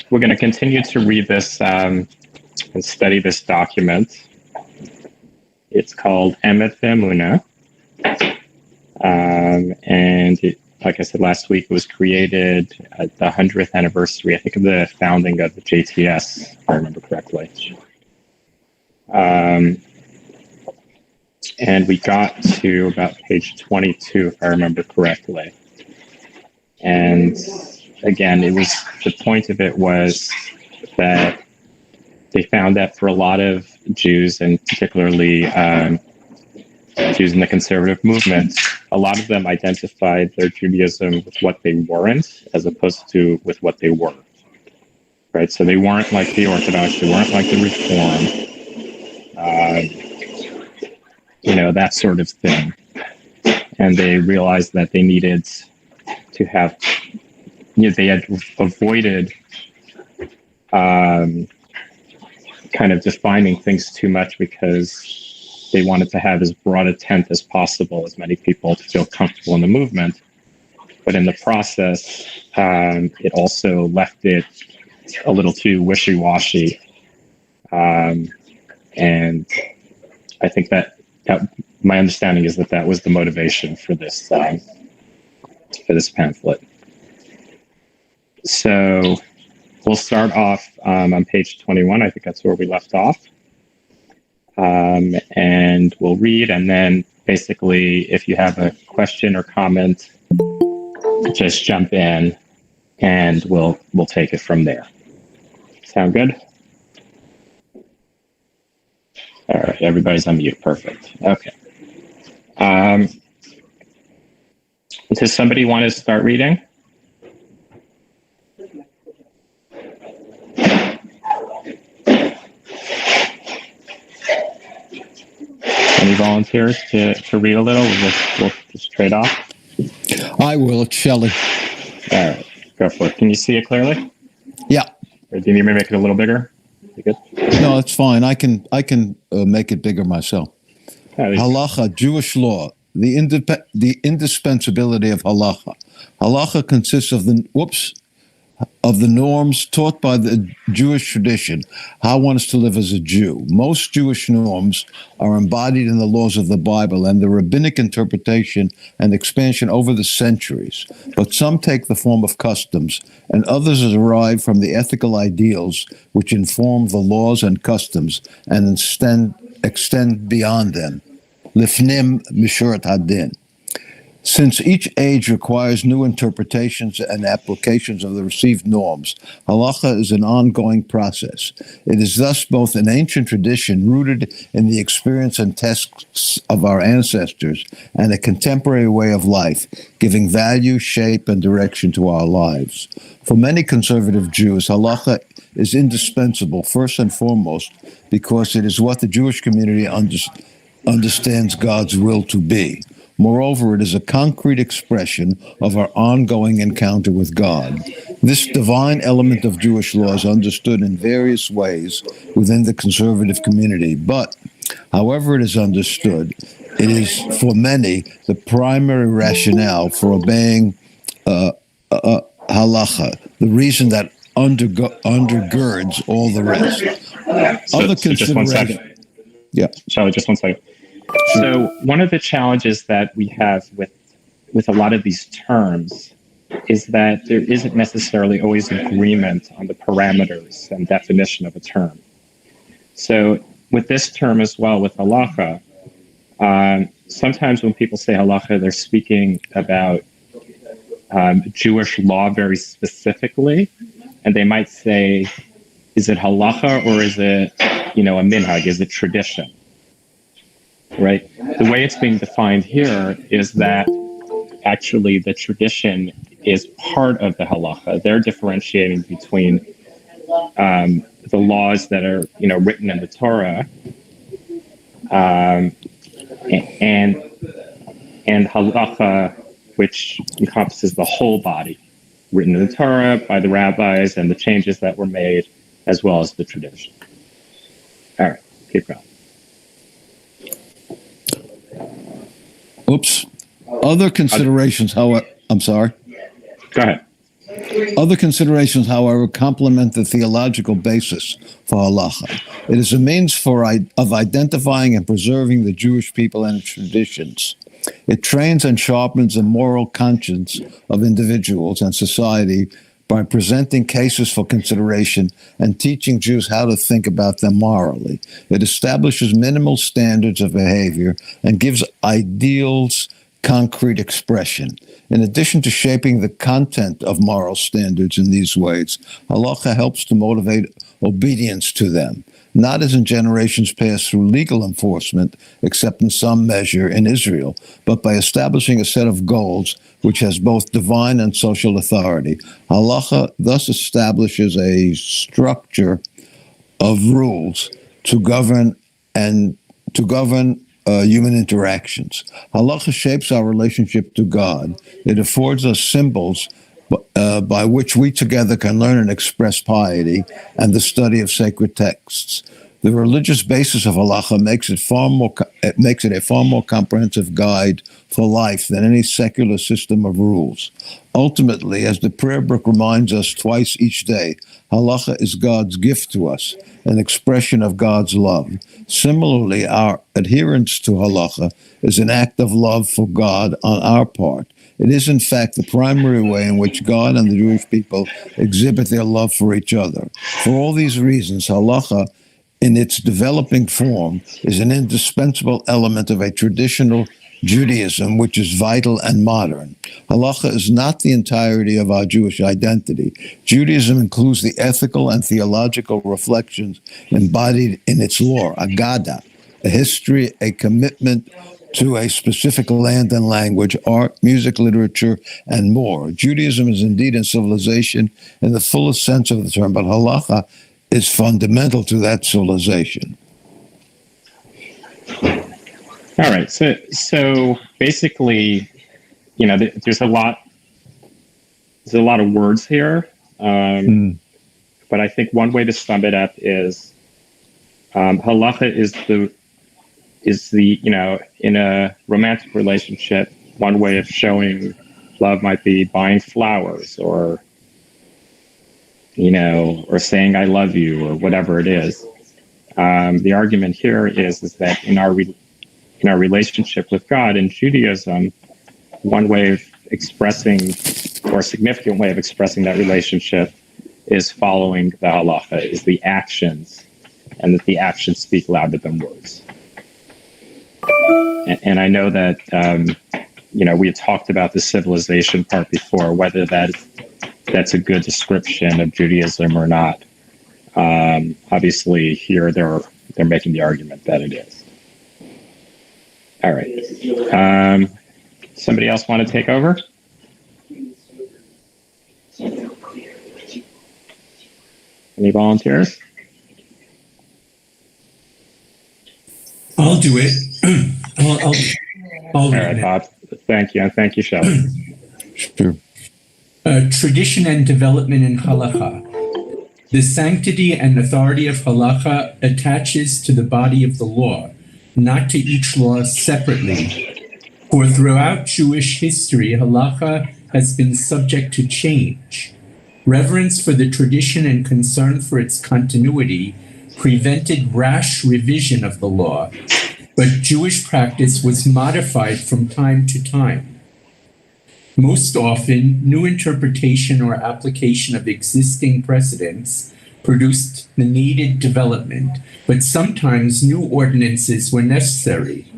we're going to continue to read this and study this document. It's called Emet Ve-Emunah. And like I said last week, it was created at the 100th anniversary, I think, of the founding of the JTS, if I remember correctly. And we got to about page 22, if I remember correctly. And again, the point of it was that they found that for a lot of Jews, and particularly Jews in the conservative movement, a lot of them identified their Judaism with what they weren't, as opposed to with what they were. Right? So they weren't like the Orthodox, they weren't like the Reform, that sort of thing. And they realized that they needed to have, they had avoided kind of defining things too much because they wanted to have as broad a tent as possible, as many people to feel comfortable in the movement. But in the process, it also left it a little too wishy-washy. And I think that my understanding is that was the motivation for this pamphlet. So we'll start off on page 21. I think that's where we left off. And we'll read, and then basically if you have a question or comment, just jump in and we'll take it from there. Sound good? All right, everybody's on mute. Perfect. Okay. Does somebody want to start reading? Any volunteers to read a little? We'll just trade off. I will. It's Shelley. All right, go for it. Can you see it clearly? Yeah. Or do you need me to make it a little bigger? You good? No, it's fine. I can make it bigger myself. Halacha, Jewish law, the indispensability of halacha. Halacha consists of the norms taught by the Jewish tradition, how one is to live as a Jew. Most Jewish norms are embodied in the laws of the Bible and the rabbinic interpretation and expansion over the centuries, but some take the form of customs, and others derive from the ethical ideals which inform the laws and customs and extend beyond them. Lifnim mishurat hadin. Since each age requires new interpretations and applications of the received norms, halacha is an ongoing process. It is thus both an ancient tradition rooted in the experience and tests of our ancestors and a contemporary way of life, giving value, shape, and direction to our lives. For many conservative Jews, halacha is indispensable, first and foremost, because it is what the Jewish community understands God's will to be. Moreover, it is a concrete expression of our ongoing encounter with God. This divine element of Jewish law is understood in various ways within the conservative community, but however it is understood, it is for many the primary rationale for obeying halacha, the reason that undergirds all the rest. So just 1 second. Yeah. Charlie, just 1 second. So one of the challenges that we have with a lot of these terms is that there isn't necessarily always agreement on the parameters and definition of a term. So with this term as well, with halacha, sometimes when people say halacha, they're speaking about Jewish law very specifically, and they might say, is it halacha or is it, a minhag, is it tradition? Right? The way it's being defined here is that actually the tradition is part of the halacha. They're differentiating between the laws that are, written in the Torah and halacha, which encompasses the whole body, written in the Torah by the rabbis and the changes that were made, as well as the tradition. All right, keep going. Oops. Other considerations, however, I'm sorry. Go ahead. Other considerations, however, complement the theological basis for halacha. It is a means of identifying and preserving the Jewish people and its traditions. It trains and sharpens the moral conscience of individuals and society by presenting cases for consideration and teaching Jews how to think about them morally. It establishes minimal standards of behavior and gives ideals concrete expression. In addition to shaping the content of moral standards in these ways, halacha helps to motivate obedience to them, not as in generations past through legal enforcement, except in some measure in Israel, but by establishing a set of goals which has both divine and social authority. Halacha thus establishes a structure of rules to govern human interactions. Halacha shapes our relationship to God. It affords us symbols by which we together can learn and express piety and the study of sacred texts. The religious basis of halacha makes it a far more comprehensive guide for life than any secular system of rules. Ultimately, as the prayer book reminds us twice each day, halacha is God's gift to us, an expression of God's love. Similarly, our adherence to halacha is an act of love for God on our part. It is, in fact, the primary way in which God and the Jewish people exhibit their love for each other. For all these reasons, halacha, in its developing form, is an indispensable element of a traditional Judaism which is vital and modern. Halacha is not the entirety of our Jewish identity. Judaism includes the ethical and theological reflections embodied in its law, agada, a history, a commitment to a specific land and language, art, music, literature, and more. Judaism is indeed a civilization in the fullest sense of the term, but halacha is fundamental to that civilization. All right. So basically, there's a lot of words here, but I think one way to sum it up is halacha is the in a romantic relationship, one way of showing love might be buying flowers or saying I love you or whatever it is. The argument here is that in our relationship with God in Judaism, one way of expressing, or a significant way of expressing that relationship, is following the halacha, is the actions, and that the actions speak louder than words. And I know that we had talked about the civilization part before, whether that's a good description of Judaism or not. Obviously, here they're making the argument that it is. All right. Somebody else want to take over? Any volunteers? I'll do it. I'll All right, Bob. Thank you. And thank you, Shelley. Sure. Tradition and development in halacha. The sanctity and authority of halacha attaches to the body of the law, not to each law separately. For throughout Jewish history, halacha has been subject to change. Reverence for the tradition and concern for its continuity prevented rash revision of the law, but Jewish practice was modified from time to time. Most often, new interpretation or application of existing precedents produced the needed development, but sometimes new ordinances were necessary.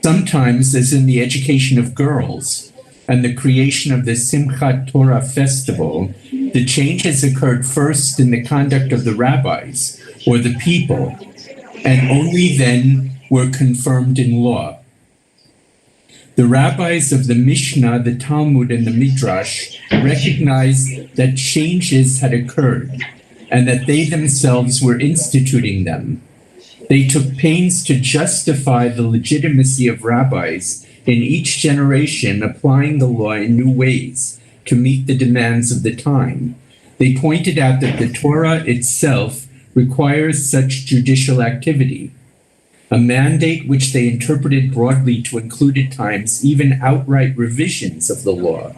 Sometimes, as in the education of girls and the creation of the Simchat Torah festival, the changes occurred first in the conduct of the rabbis or the people, and only then were confirmed in law. The rabbis of the Mishnah, the Talmud, and the Midrash recognized that changes had occurred and that they themselves were instituting them. They took pains to justify the legitimacy of rabbis in each generation applying the law in new ways to meet the demands of the time. They pointed out that the Torah itself requires such judicial activity, a mandate which they interpreted broadly to include at times even outright revisions of the law.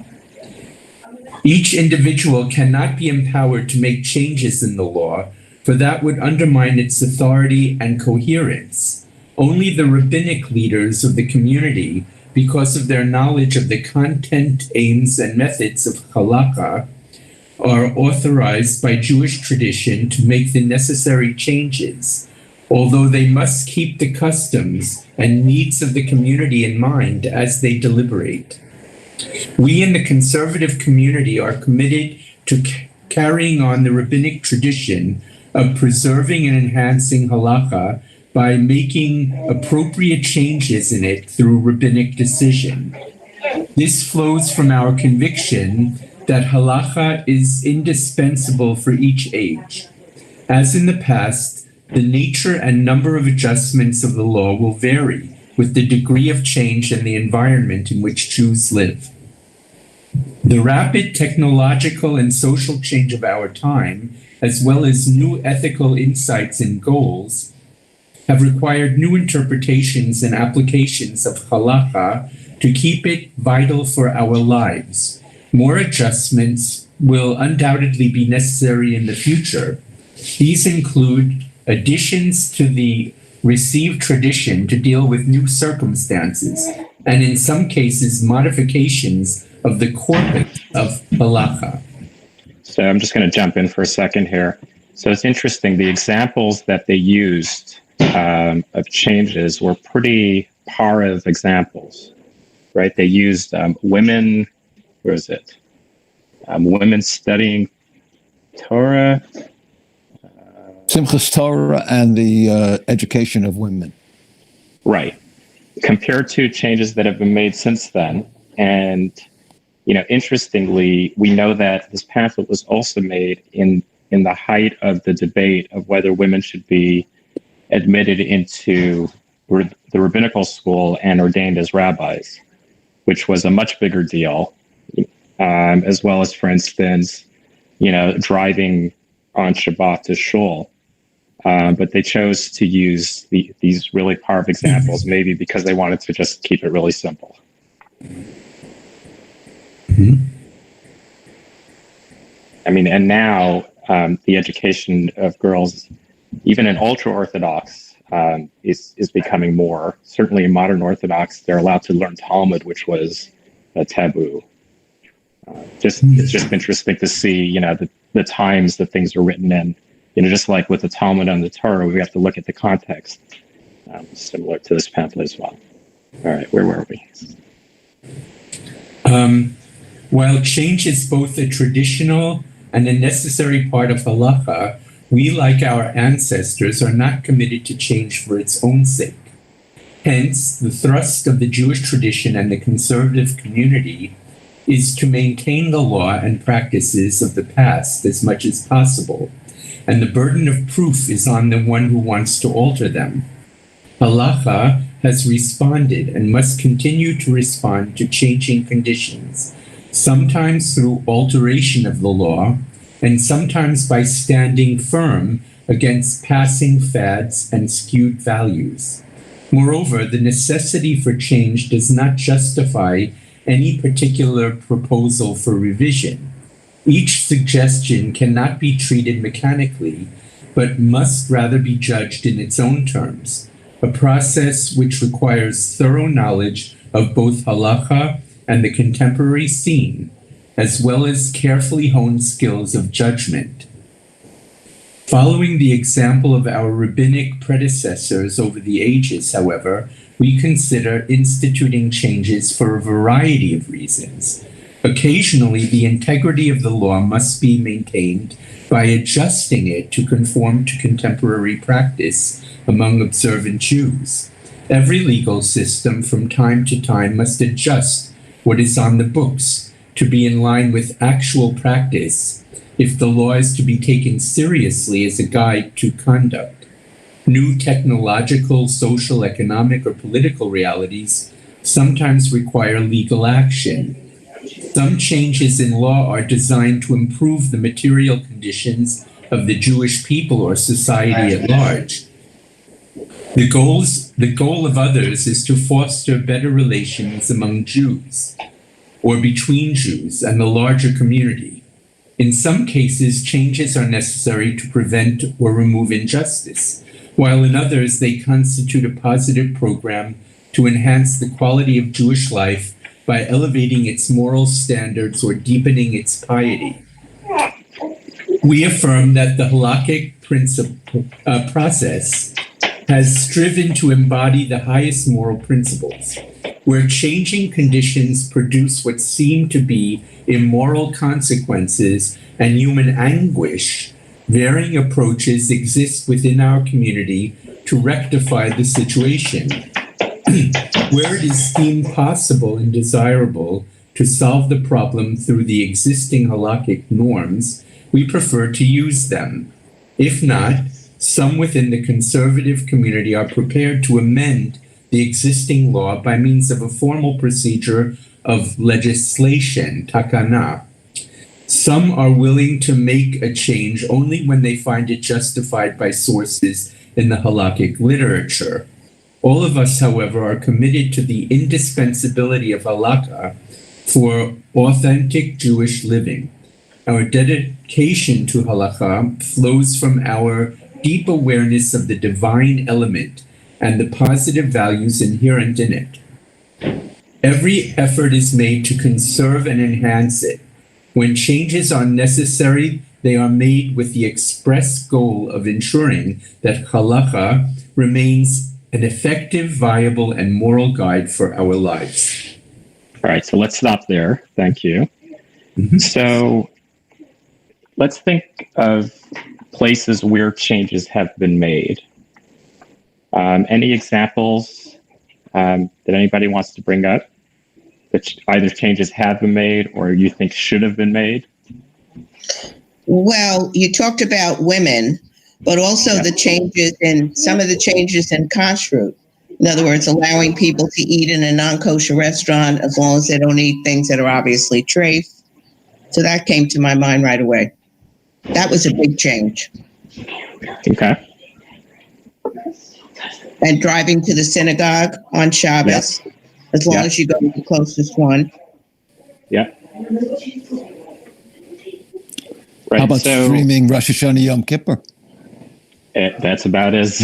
Each individual cannot be empowered to make changes in the law, for that would undermine its authority and coherence. Only the rabbinic leaders of the community, because of their knowledge of the content, aims, and methods of halakha, are authorized by Jewish tradition to make the necessary changes, although they must keep the customs and needs of the community in mind as they deliberate. We in the conservative community are committed to carrying on the rabbinic tradition of preserving and enhancing halakha by making appropriate changes in it through rabbinic decision. This flows from our conviction that halakha is indispensable for each age. As in the past, the nature and number of adjustments of the law will vary with the degree of change and the environment in which Jews live. The rapid technological and social change of our time, as well as new ethical insights and goals, have required new interpretations and applications of halakha to keep it vital for our lives. More adjustments will undoubtedly be necessary in the future. These include additions to the received tradition to deal with new circumstances, and in some cases, modifications of the corpus of halakha. So I'm just going to jump in for a second here. So it's interesting, the examples that they used of changes were pretty Parav examples, right? They used women, where is it? Women studying Torah. Simchas Torah and the education of women. Right. Compared to changes that have been made since then. And, interestingly, we know that this pamphlet was also made in the height of the debate of whether women should be admitted into the rabbinical school and ordained as rabbis, which was a much bigger deal, as well as, for instance, driving on Shabbat to shul. But they chose to use these really powerful examples, maybe because they wanted to just keep it really simple. Mm-hmm. I mean, and now the education of girls, even in ultra-Orthodox, is becoming more. Certainly in modern Orthodox, they're allowed to learn Talmud, which was a taboo. It's just interesting to see, the times that things are written in. Just like with the Talmud and the Torah, we have to look at the context, similar to this pamphlet as well. All right, where were we? While change is both a traditional and a necessary part of halakha, we, like our ancestors, are not committed to change for its own sake. Hence, the thrust of the Jewish tradition and the conservative community is to maintain the law and practices of the past as much as possible, and the burden of proof is on the one who wants to alter them. Halakha has responded and must continue to respond to changing conditions, sometimes through alteration of the law, and sometimes by standing firm against passing fads and skewed values. Moreover, the necessity for change does not justify any particular proposal for revision. Each suggestion cannot be treated mechanically, but must rather be judged in its own terms, a process which requires thorough knowledge of both halakha and the contemporary scene, as well as carefully honed skills of judgment. Following the example of our rabbinic predecessors over the ages, however, we consider instituting changes for a variety of reasons. Occasionally, the integrity of the law must be maintained by adjusting it to conform to contemporary practice among observant Jews. Every legal system from time to time must adjust what is on the books to be in line with actual practice if the law is to be taken seriously as a guide to conduct. New technological, social, economic, or political realities sometimes require legal action. Some changes in law are designed to improve the material conditions of the Jewish people or society at large. The goal of others is to foster better relations among Jews. or between Jews and the larger community. In some cases, changes are necessary to prevent or remove injustice, while in others they constitute a positive program to enhance the quality of Jewish life by elevating its moral standards or deepening its piety. We affirm that the halakhic process has striven to embody the highest moral principles, where changing conditions produce what seem to be immoral consequences and human anguish. Varying approaches exist within our community to rectify the situation. Where it is deemed possible and desirable to solve the problem through the existing halakhic norms, we prefer to use them. If not, some within the conservative community are prepared to amend the existing law by means of a formal procedure of legislation, takana. Some are willing to make a change only when they find it justified by sources in the halakhic literature. All of us, however, are committed to the indispensability of halakha for authentic Jewish living. Our dedication to halakha flows from our deep awareness of the divine element and the positive values inherent in it. Every effort is made to conserve and enhance it. When changes are necessary, they are made with the express goal of ensuring that halakha remains an effective, viable, and moral guide for our lives. All right, so let's stop there. Thank you. So let's think of places where changes have been made. Any examples that anybody wants to bring up that either changes have been made or you think should have been made? Well, you talked about women, but also the changes in some of the changes in kashrut. In other words, allowing people to eat in a non-kosher restaurant as long as they don't eat things that are obviously treif. So that came to my mind right away. That was a big change. Okay. And driving to the synagogue on Shabbos, as long as you go to the closest one. Yeah. Right. How about streaming Rosh Hashanah Yom Kippur? That's about as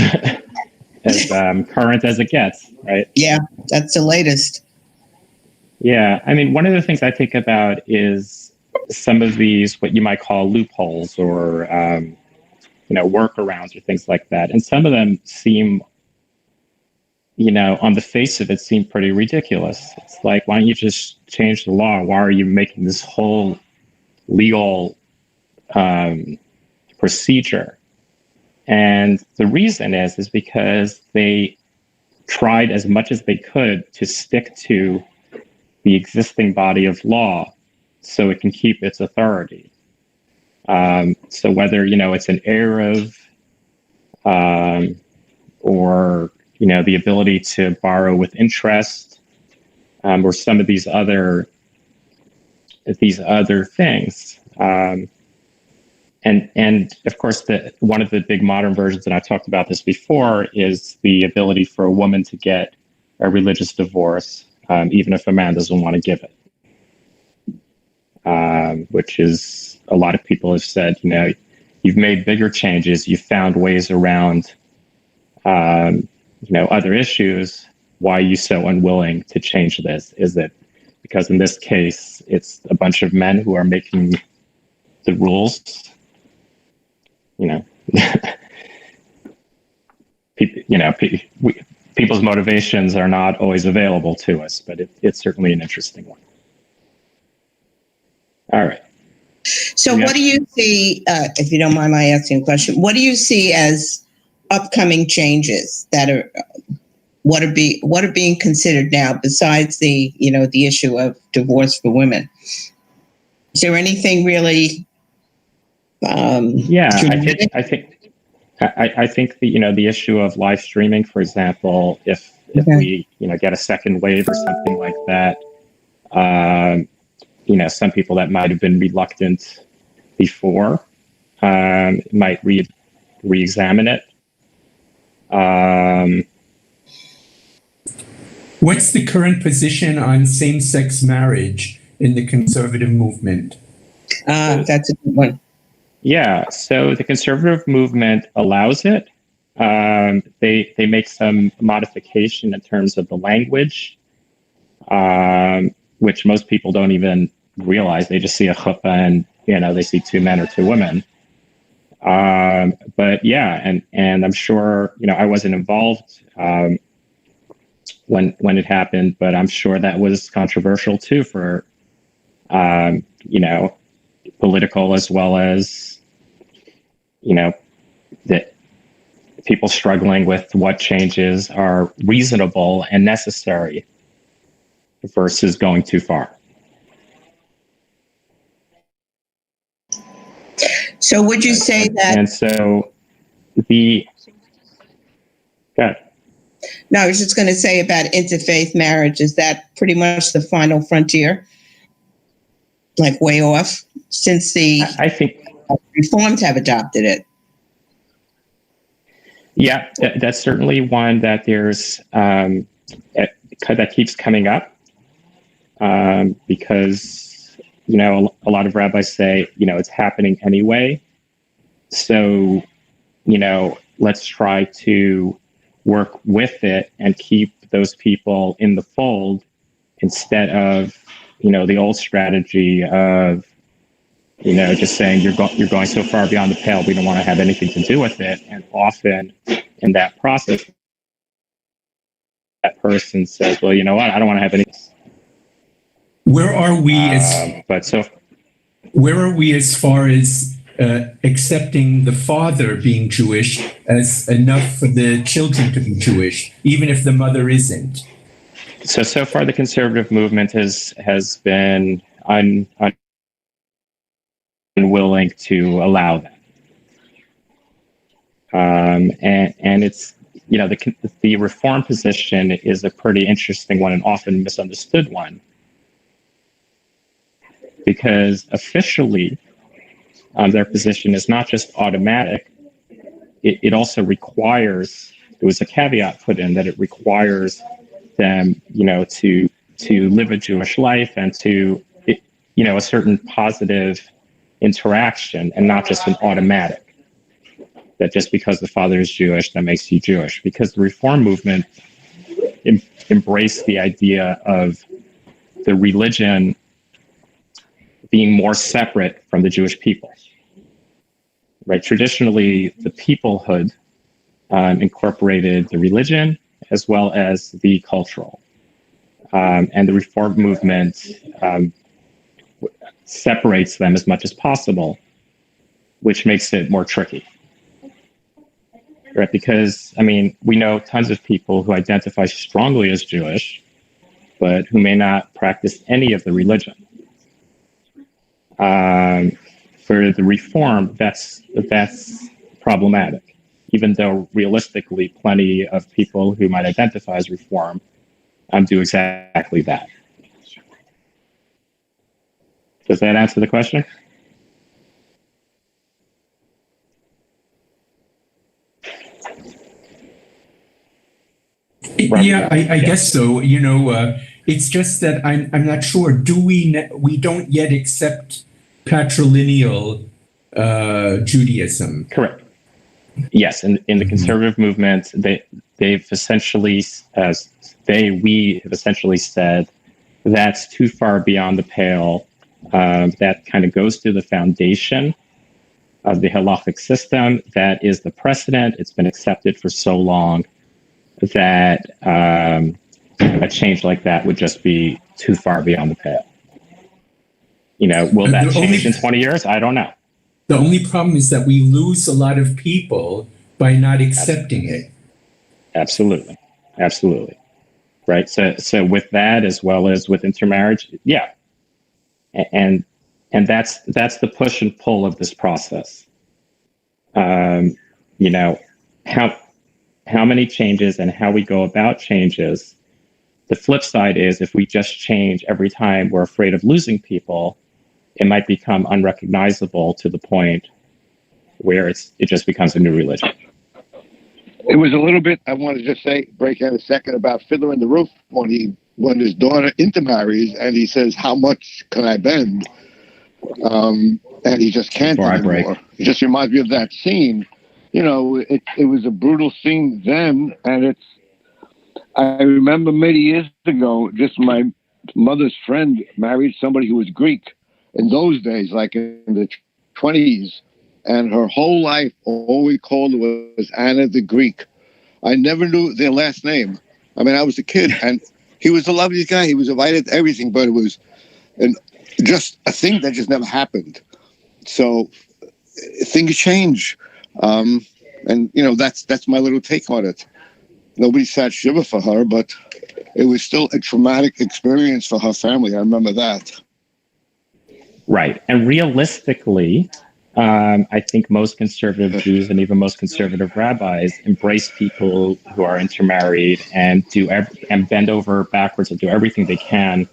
current as it gets, right? Yeah, that's the latest. Yeah, I mean, one of the things I think about is some of these, what you might call loopholes or, workarounds or things like that. And some of them seem, on the face of it, seem pretty ridiculous. It's like, why don't you just change the law? Why are you making this whole legal procedure? And the reason is because they tried as much as they could to stick to the existing body of law so it can keep its authority. So whether, it's an Erev or, the ability to borrow with interest or some of these other things. And of course, one of the big modern versions, and I talked about this before, is the ability for a woman to get a religious divorce, even if a man doesn't want to give it. Which is, a lot of people have said, you've made bigger changes, you've found ways around, other issues. Why are you so unwilling to change this? Is it because in this case, it's a bunch of men who are making the rules? People's motivations are not always available to us, but it's certainly an interesting one. All right. So what do you see, if you don't mind my asking a question, what do you see as upcoming changes that are, what are being considered now besides the, the issue of divorce for women? Is there anything really? I think the issue of live streaming, for example, if we get a second wave or something like that, some people that might have been reluctant before might re-examine it. What's the current position on same-sex marriage in the conservative movement? That's a good one. Yeah, so the conservative movement allows it. They make some modification in terms of the language, which most people don't even realize. They just see a chuppah and they see two men or two women. But yeah, and I'm sure I wasn't involved when it happened, but I'm sure that was controversial too for political as well as that people struggling with what changes are reasonable and necessary versus going too far. So would you say that? And so No, I was just going to say about interfaith marriage. Is that pretty much the final frontier? Like way off since the I think Reformed have adopted it. Yeah, that's certainly one that there's that keeps coming up because a lot of rabbis say it's happening anyway. So let's try to work with it and keep those people in the fold instead of the old strategy of just saying you're going so far beyond the pale, we don't want to have anything to do with it. And often in that process, that person says, well, you know what, I don't want to have anything. Where are we where are we as far as accepting the father being Jewish as enough for the children to be Jewish, even if the mother isn't? So far the conservative movement has been unwilling to allow that. And it's, the reform position is a pretty interesting one and often misunderstood one, because officially their position is not just automatic, it also requires, there was a caveat put in that it requires them, to live a Jewish life and to, a certain positive interaction and not just an automatic. That just because the father is Jewish, that makes you Jewish. Because the Reform movement embraced the idea of the religion being more separate from the Jewish people. Right? Traditionally, the peoplehood incorporated the religion as well as the cultural. And the Reform movement separates them as much as possible, which makes it more tricky. Right? Because, we know tons of people who identify strongly as Jewish, but who may not practice any of the religion. For the Reform, that's problematic, even though realistically plenty of people who might identify as Reform do exactly that. Does that answer the question? Yeah, I guess so. It's just that I'm not sure. We don't yet accept patrilineal Judaism? Correct. Yes, in the conservative movement, we have essentially said that's too far beyond the pale. That kind of goes to the foundation of the halachic system. That is the precedent. It's been accepted for so long that a change like that would just be too far beyond the pale. Will that change in 20 years? I don't know. The only problem is that we lose a lot of people by not accepting it. Absolutely. Right. So with that, as well as with intermarriage, yeah. And that's the push and pull of this process. How many changes and how we go about changes. The flip side is if we just change every time we're afraid of losing people, it might become unrecognizable to the point where it just becomes a new religion. It was a little bit, I wanted to say, break out a second about Fiddler in the Roof when he when his daughter intermarries, and he says, "How much can I bend?" And he just can't anymore. It just reminds me of that scene. You know, it was a brutal scene then, and I remember many years ago, just my mother's friend married somebody who was Greek in those days, like in the 20s, and her whole life, all we called her was Anna the Greek. I never knew their last name. I mean, I was a kid, and he was the loveliest guy. He was invited to everything, but it was just a thing that just never happened. So things change. And, you know, that's my little take on it. Nobody sat shiva for her, but it was still a traumatic experience for her family. I remember that. Right. And realistically, I think most conservative Jews and even most conservative rabbis embrace people who are intermarried and and bend over backwards and do everything they can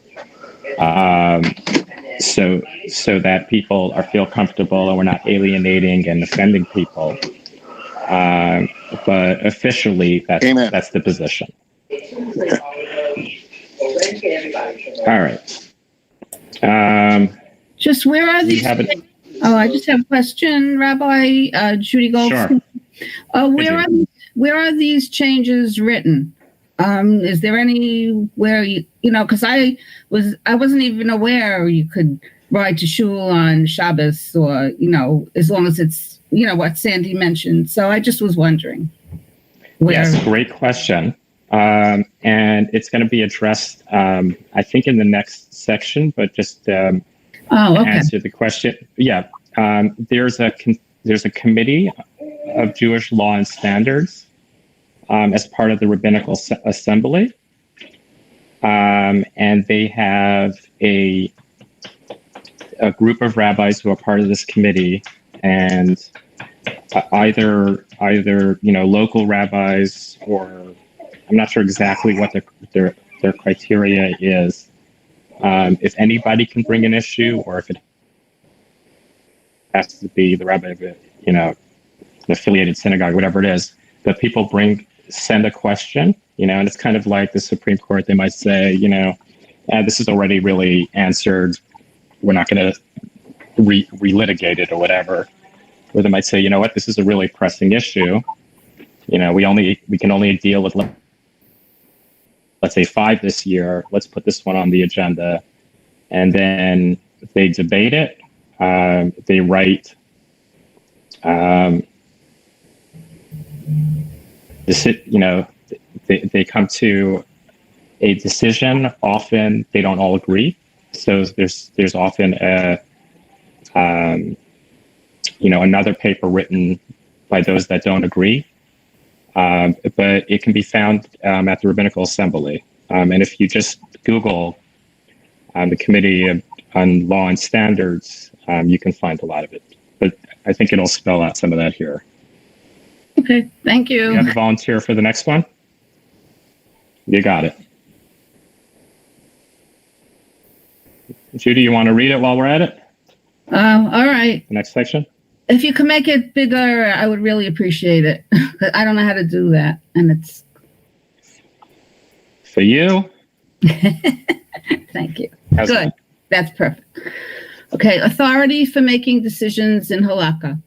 so that people feel comfortable and we're not alienating and offending people. But officially, that's the position. All right. Just where are these? I just have a question, Rabbi Judy Goldstein. Sure. Where are these changes written? Is there anywhere you know? Because I wasn't even aware you could ride to shul on Shabbos, or as long as it's what Sandy mentioned. So I just was wondering. Yes, great question. And it's going to be addressed, I think, in the next section. But just to answer the question, there's a committee of Jewish law and standards as part of the Rabbinical Assembly, and they have a group of rabbis who are part of this committee, and either local rabbis, or I'm not sure exactly what their criteria is. If anybody can bring an issue, or if it has to be the rabbi of an affiliated synagogue, whatever it is, but people send a question, and it's kind of like the Supreme Court. They might say, this is already really answered. We're not going to relitigate it or whatever. Or they might say, this is a really pressing issue. We can only deal with, let's say, 5 this year. Let's put this one on the agenda. And then they debate it. They write they come to a decision. Often they don't all agree. So there's often another paper written by those that don't agree. But it can be found at the Rabbinical Assembly. And if you just Google the Committee on Law and Standards, you can find a lot of it. But I think it'll spell out some of that here. Okay, thank you. You have a volunteer for the next one? You got it. Judy, you want to read it while we're at it? All right. The next section? If you can make it bigger, I would really appreciate it. I don't know how to do that, and it's for you. Thank you. How's Good. That's perfect. Okay. Authority for making decisions in halakha.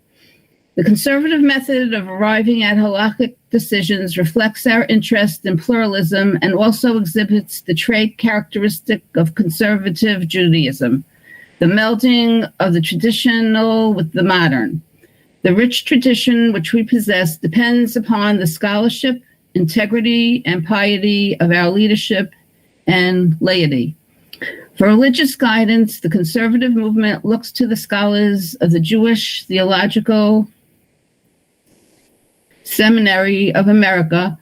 The conservative method of arriving at halakhic decisions reflects our interest in pluralism and also exhibits the trait characteristic of conservative Judaism, the melding of the traditional with the modern. The rich tradition which we possess depends upon the scholarship, integrity, and piety of our leadership and laity. For religious guidance, the conservative movement looks to the scholars of the Jewish Theological Seminary of America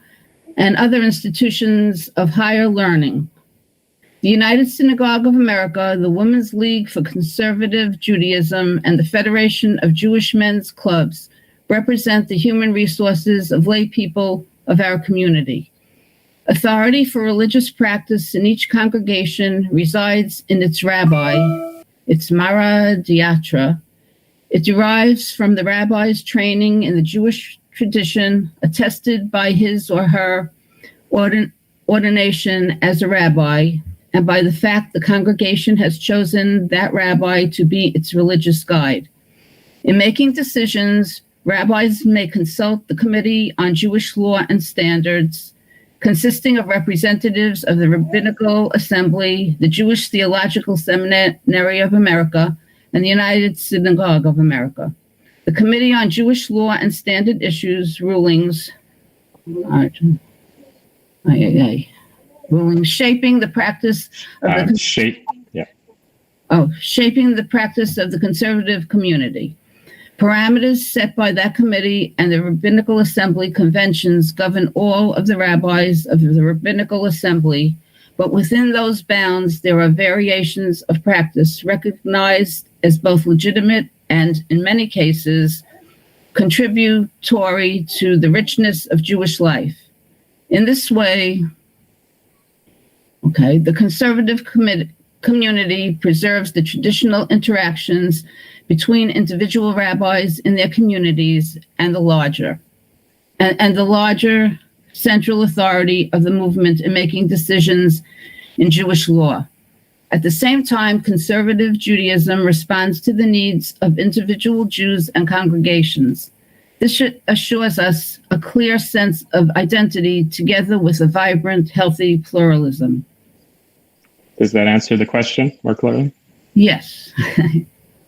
and other institutions of higher learning. The United Synagogue of America, the Women's League for Conservative Judaism, and the Federation of Jewish Men's Clubs represent the human resources of lay people of our community. Authority for religious practice in each congregation resides in its rabbi, its mara diatra. It derives from the rabbi's training in the Jewish tradition, attested by his or her ordination as a rabbi, and by the fact the congregation has chosen that rabbi to be its religious guide. In making decisions, rabbis may consult the Committee on Jewish Law and Standards, consisting of representatives of the Rabbinical Assembly, the Jewish Theological Seminary of America, and the United Synagogue of America. The Committee on Jewish Law and Standard issues rulings shaping the practice of shaping the practice of the conservative community. Parameters set by that committee and the Rabbinical Assembly conventions govern all of the rabbis of the Rabbinical Assembly, but within those bounds, there are variations of practice recognized as both legitimate and, in many cases, contributory to the richness of Jewish life. In this way, the conservative community preserves the traditional interactions between individual rabbis in their communities and the larger central authority of the movement in making decisions in Jewish law. At the same time, conservative Judaism responds to the needs of individual Jews and congregations. This assures us a clear sense of identity together with a vibrant, healthy pluralism. Does that answer the question more clearly? Yes.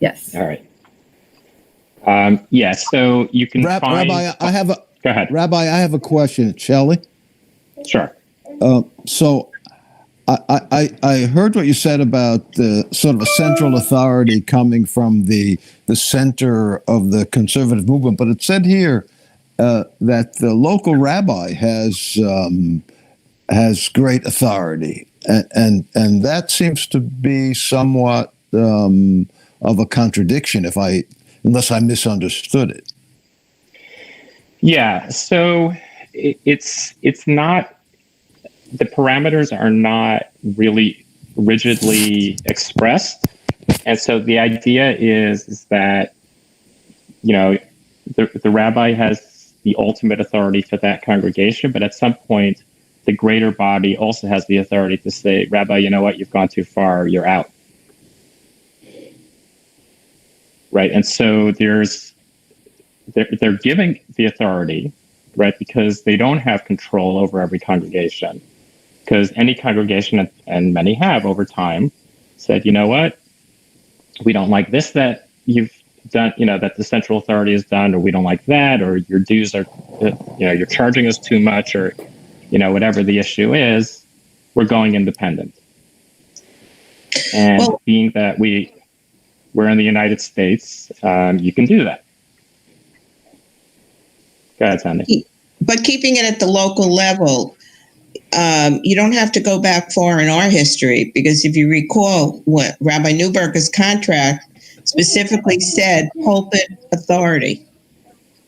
Yes. All right. So you can find... Rabbi, Go ahead. Rabbi, I have a question. Shelley? Sure. So I heard what you said about the sort of a central authority coming from the center of the conservative movement, but it said here that the local rabbi has great authority, and that seems to be somewhat of a contradiction, unless I misunderstood it. Yeah. So it's not. The parameters are not really rigidly expressed. And so the idea is that, the rabbi has the ultimate authority for that congregation, but at some point, the greater body also has the authority to say, Rabbi, you know what, you've gone too far, you're out. Right. And so they're giving the authority, right, because they don't have control over every congregation. Because any congregation, and many have over time, said, you know what, we don't like this that you've done, that the central authority has done, or we don't like that, or your dues are, you're charging us too much, or, whatever the issue is, we're going independent. And being that we're in the United States, you can do that. Go ahead, Sandy. But keeping it at the local level, you don't have to go back far in our history, because if you recall, what Rabbi Neuberger's contract specifically said, pulpit authority,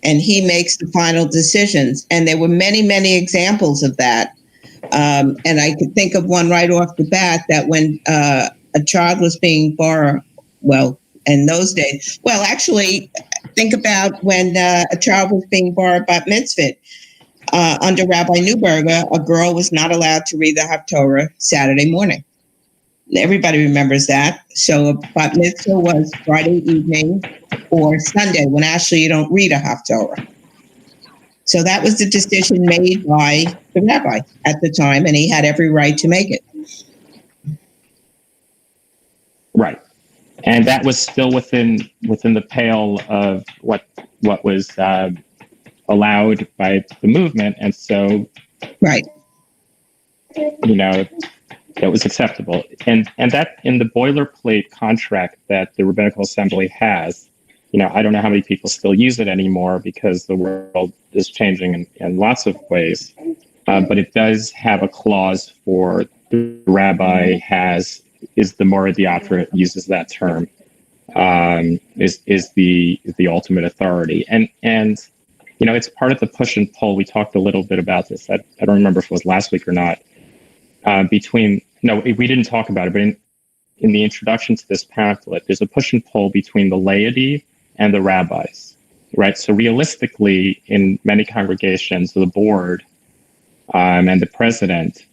and he makes the final decisions. And there were many, many examples of that. And I could think of one right off the bat, that when a child was being born, in those days, actually, think about when a child was being born bat mitzvah. Under Rabbi Neuberger, a girl was not allowed to read the Haftorah Saturday morning. Everybody remembers that. So a bat mitzvah was Friday evening or Sunday, when actually you don't read a Haftorah. So that was the decision made by the rabbi at the time, and he had every right to make it. Right. And that was still within the pale of what was allowed by the movement, and so right, that was acceptable. And that in the boilerplate contract that the Rabbinical Assembly has, I don't know how many people still use it anymore, because the world is changing in lots of ways, but it does have a clause for the rabbi is the Mora Diatra, uses that term, is the ultimate authority, and it's part of the push and pull. We talked a little bit about this. I don't remember if it was last week or not. We didn't talk about it, but in the introduction to this pamphlet, there's a push and pull between the laity and the rabbis, right? So realistically, in many congregations, the board and the president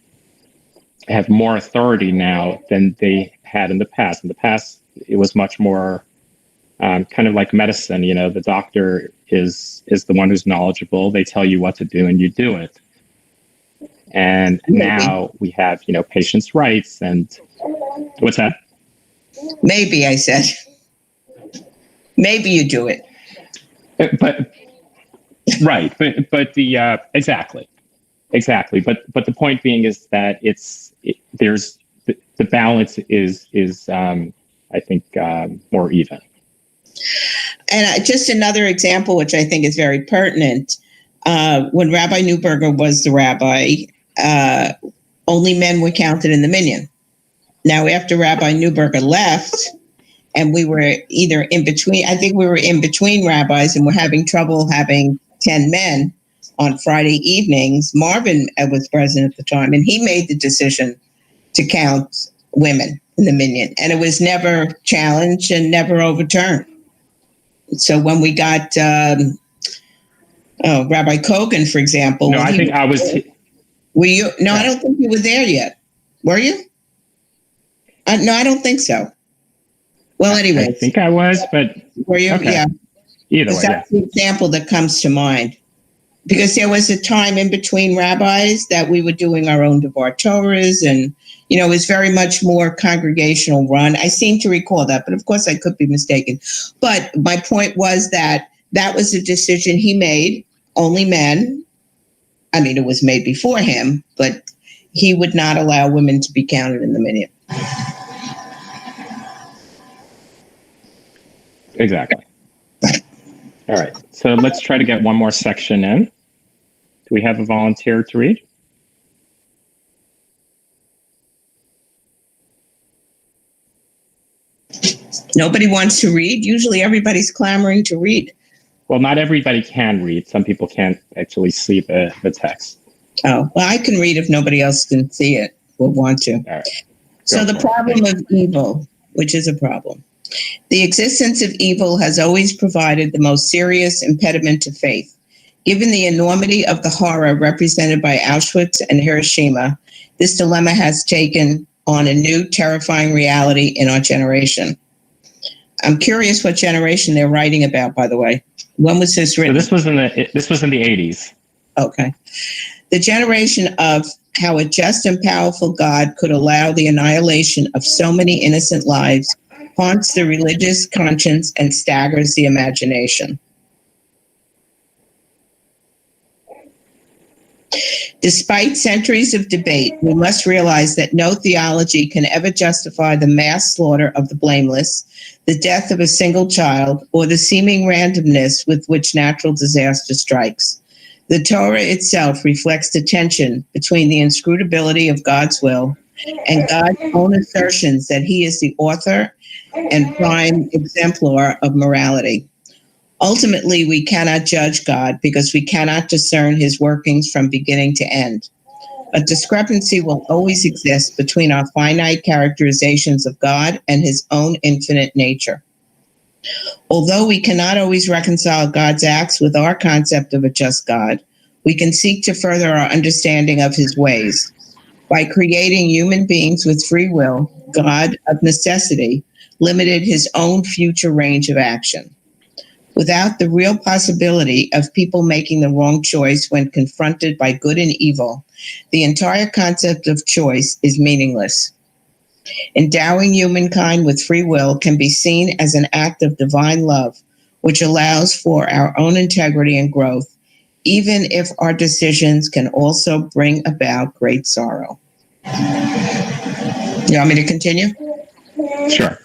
have more authority now than they had in the past. In the past, it was much more kind of like medicine. You know, the doctor is the one who's knowledgeable. They tell you what to do and you do it. And now we have, you know, patients' rights and what's that? Maybe, I said. Maybe you do it. But right, but the exactly. But the point being is that there's the balance is I think more even. And just another example, which I think is very pertinent, when Rabbi Neuberger was the rabbi, only men were counted in the minyan. Now, after Rabbi Neuberger left, and we were either in between, I think we were in between rabbis and we're having trouble having 10 men on Friday evenings. Marvin was president at the time, and he made the decision to count women in the minyan, and it was never challenged and never overturned. So when we got Rabbi Kogan, for example. No, I think I was. Were you? No, I don't think you were there yet. Were you? No, I don't think so. Well, anyway. I think I was, but. Were you? Okay. Yeah. Either way, that's the example that comes to mind. Because there was a time in between rabbis that we were doing our own Dvar Torahs, and, you know, it was very much more congregational run. I seem to recall that, but of course I could be mistaken. But my point was that was a decision he made, only men. I mean, it was made before him, but he would not allow women to be counted in the minyan. Exactly. All right. So let's try to get one more section in. Do we have a volunteer to read? Nobody wants to read. Usually everybody's clamoring to read. Well, not everybody can read. Some people can't actually see the text. Oh, well, I can read if nobody else can see it or want to. All right. So the problem of evil, which is a problem. The existence of evil has always provided the most serious impediment to faith. Given the enormity of the horror represented by Auschwitz and Hiroshima, this dilemma has taken on a new terrifying reality in our generation. I'm curious what generation they're writing about, by the way. When was this written? So this was in the 80s. Okay. The generation of how a just and powerful God could allow the annihilation of so many innocent lives haunts the religious conscience and staggers the imagination. Despite centuries of debate, we must realize that no theology can ever justify the mass slaughter of the blameless, the death of a single child, or the seeming randomness with which natural disaster strikes. The Torah itself reflects the tension between the inscrutability of God's will and God's own assertions that he is the author and prime exemplar of morality. Ultimately, we cannot judge God because we cannot discern his workings from beginning to end. A discrepancy will always exist between our finite characterizations of God and his own infinite nature. Although we cannot always reconcile God's acts with our concept of a just God, we can seek to further our understanding of his ways. By creating human beings with free will, God, of necessity, limited his own future range of action. Without the real possibility of people making the wrong choice when confronted by good and evil, the entire concept of choice is meaningless. Endowing humankind with free will can be seen as an act of divine love, which allows for our own integrity and growth, even if our decisions can also bring about great sorrow. You want me to continue? Sure.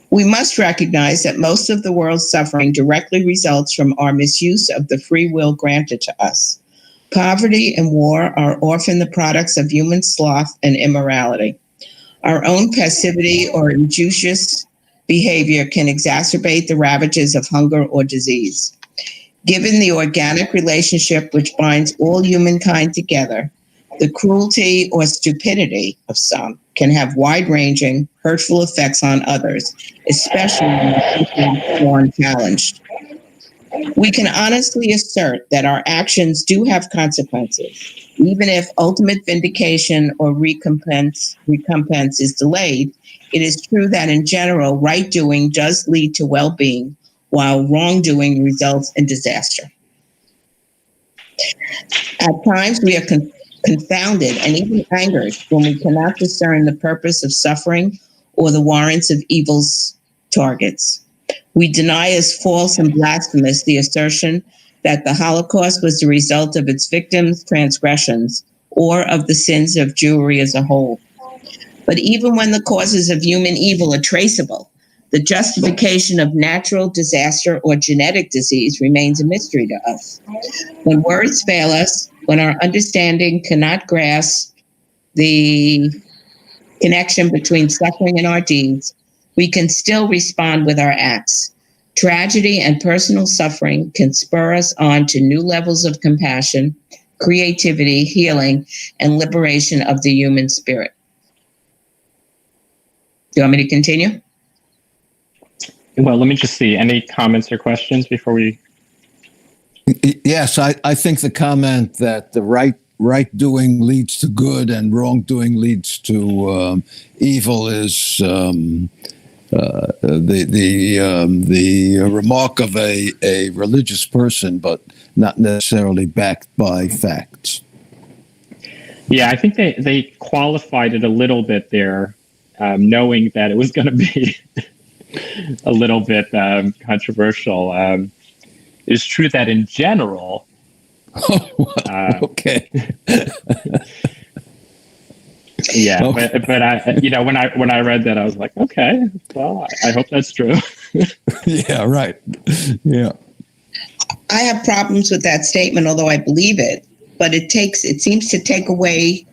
We must recognize that most of the world's suffering directly results from our misuse of the free will granted to us. Poverty and war are often the products of human sloth and immorality. Our own passivity or injudicious behavior can exacerbate the ravages of hunger or disease. Given the organic relationship which binds all humankind together, the cruelty or stupidity of some can have wide-ranging, hurtful effects on others, especially when people are unchallenged. We can honestly assert that our actions do have consequences, Even if ultimate vindication or recompense is delayed, it is true that in general, right doing does lead to well-being, while wrongdoing results in disaster. At times, we are confounded and even angered when we cannot discern the purpose of suffering or the warrants of evil's targets. We deny as false and blasphemous the assertion that the Holocaust was the result of its victims' transgressions or of the sins of Jewry as a whole. But even when the causes of human evil are traceable, the justification of natural disaster or genetic disease remains a mystery to us. When words fail us, when our understanding cannot grasp the connection between suffering and our deeds, we can still respond with our acts. Tragedy and personal suffering can spur us on to new levels of compassion, creativity, healing, and liberation of the human spirit. Do you want me to continue? Well, let me just see. Any comments or questions before we? Yes, I think the comment that the right doing leads to good and wrongdoing leads to evil is the remark of a religious person, but not necessarily backed by facts. Yeah, I think they qualified it a little bit there, knowing that it was going to be a little bit controversial. It's true that in general. Okay. Yeah, okay. but I, when I read that, I was like, okay, well, I hope that's true. Yeah, right. Yeah. I have problems with that statement, although I believe it, but it seems to take away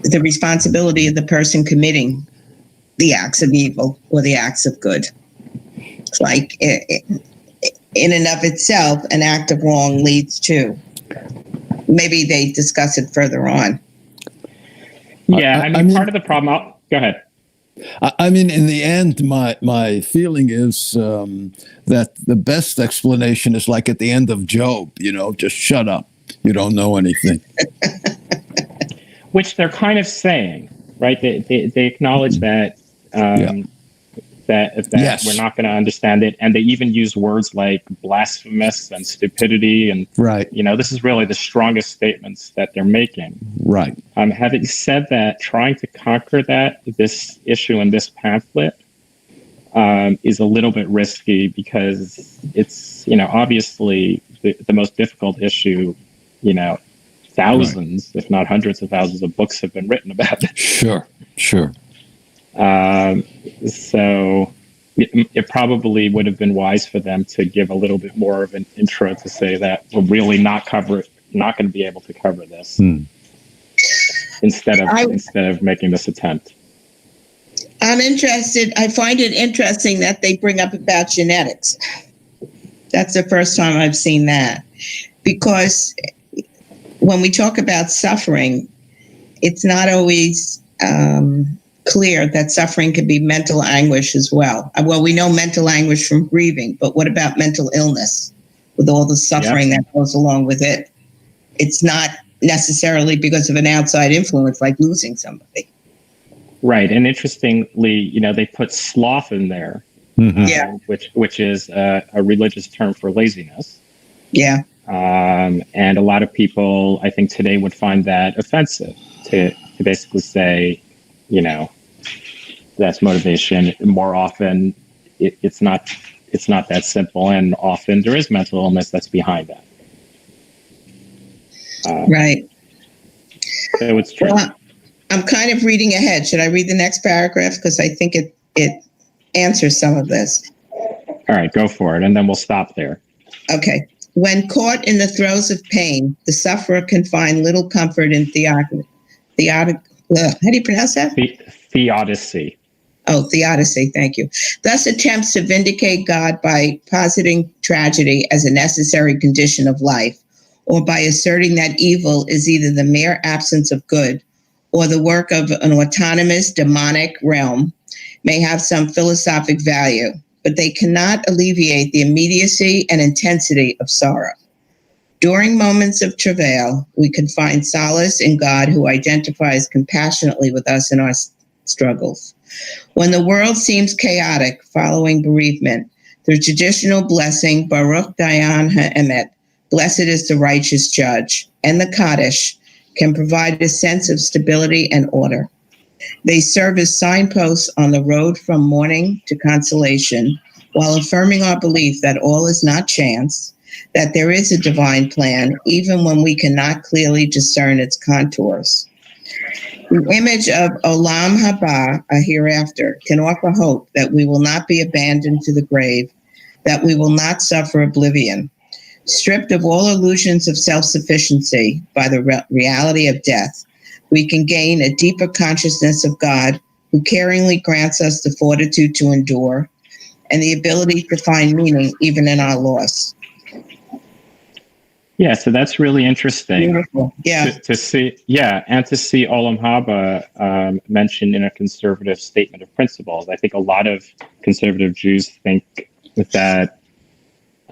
the responsibility of the person committing the acts of evil or the acts of good. It's like in and of itself, an act of wrong leads to. Maybe they discuss it further on. Yeah, I mean, part of the problem. Go ahead. I mean, in the end, my feeling is that the best explanation is like at the end of Job. Just shut up. You don't know anything. Which they're kind of saying, right? They acknowledge that that yes. We're not going to understand it, and they even use words like blasphemous and stupidity, and right. This is really the strongest statements that they're making. Right. Having said that, trying to conquer this issue in this pamphlet is a little bit risky because it's obviously the most difficult issue. Thousands, right. if not hundreds of thousands of books have been written about it. Sure. So it probably would have been wise for them to give a little bit more of an intro to say that we're really not going to be able to cover this instead of making this attempt. I'm interested. I find it interesting that they bring up about genetics. That's the first time I've seen that, because when we talk about suffering, it's not always clear that suffering can be mental anguish as well. Well, we know mental anguish from grieving, but what about mental illness with all the suffering that goes along with it? It's not necessarily because of an outside influence like losing somebody. Right. And interestingly, they put sloth in there, which is a religious term for laziness. Yeah. And a lot of people, I think today, would find that offensive to basically say, that's motivation. More often, it's not that simple, and often there is mental illness that's behind that. Right. So it's true. Well, I'm kind of reading ahead. Should I read the next paragraph? Because I think it answers some of this. All right, go for it, and then we'll stop there. Okay. When caught in the throes of pain, the sufferer can find little comfort in how do you pronounce that? Theodicy. Oh, theodicy. Thank you. Thus attempts to vindicate God by positing tragedy as a necessary condition of life, or by asserting that evil is either the mere absence of good or the work of an autonomous demonic realm, may have some philosophic value, but they cannot alleviate the immediacy and intensity of sorrow. During moments of travail, we can find solace in God who identifies compassionately with us in our struggles. When the world seems chaotic following bereavement, the traditional blessing, Baruch Dayan Emet, blessed is the righteous judge, and the Kaddish can provide a sense of stability and order. They serve as signposts on the road from mourning to consolation, while affirming our belief that all is not chance, that there is a divine plan, even when we cannot clearly discern its contours. The image of Olam Haba, a hereafter, can offer hope that we will not be abandoned to the grave, that we will not suffer oblivion. Stripped of all illusions of self-sufficiency by the reality of death, we can gain a deeper consciousness of God, who caringly grants us the fortitude to endure and the ability to find meaning even in our loss. Yeah, so that's really interesting. Beautiful. Yeah. To see Olam Haba mentioned in a conservative statement of principles. I think a lot of conservative Jews think that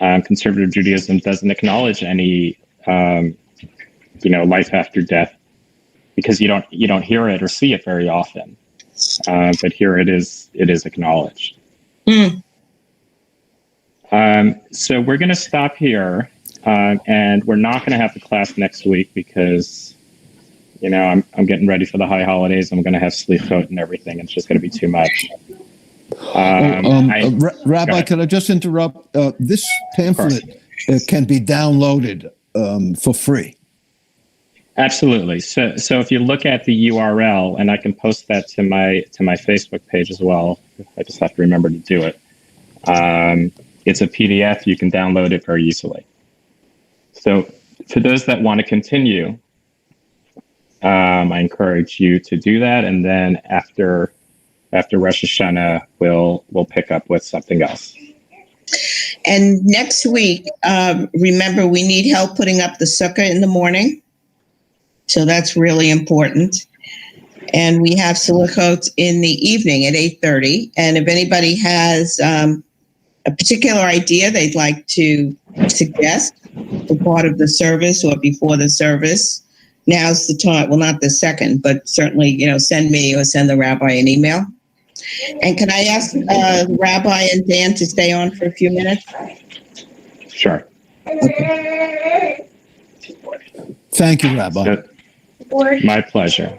conservative Judaism doesn't acknowledge any, life after death, because you don't hear it or see it very often. But here it is acknowledged. Mm. So we're going to stop here. And we're not going to have the class next week because, I'm getting ready for the high holidays. I'm going to have slichot and everything. It's just going to be too much. Rabbi, can I just interrupt? This pamphlet can be downloaded for free. Absolutely. So if you look at the URL, and I can post that to my Facebook page as well. I just have to remember to do it. It's a PDF. You can download it very easily. So for those that want to continue, I encourage you to do that. And then after Rosh Hashanah, we'll pick up with something else. And next week, remember, we need help putting up the sukkah in the morning. So that's really important. And we have selichot in the evening at 8:30. And if anybody has a particular idea they'd like to suggest for part of the service or before the service, now's the time. Well, not the second, but certainly, send me or send the rabbi an email. And can I ask Rabbi and Dan to stay on for a few minutes? Sure. Okay. Thank you, Rabbi. So, my pleasure.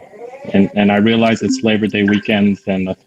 And I realize it's Labor Day weekend, and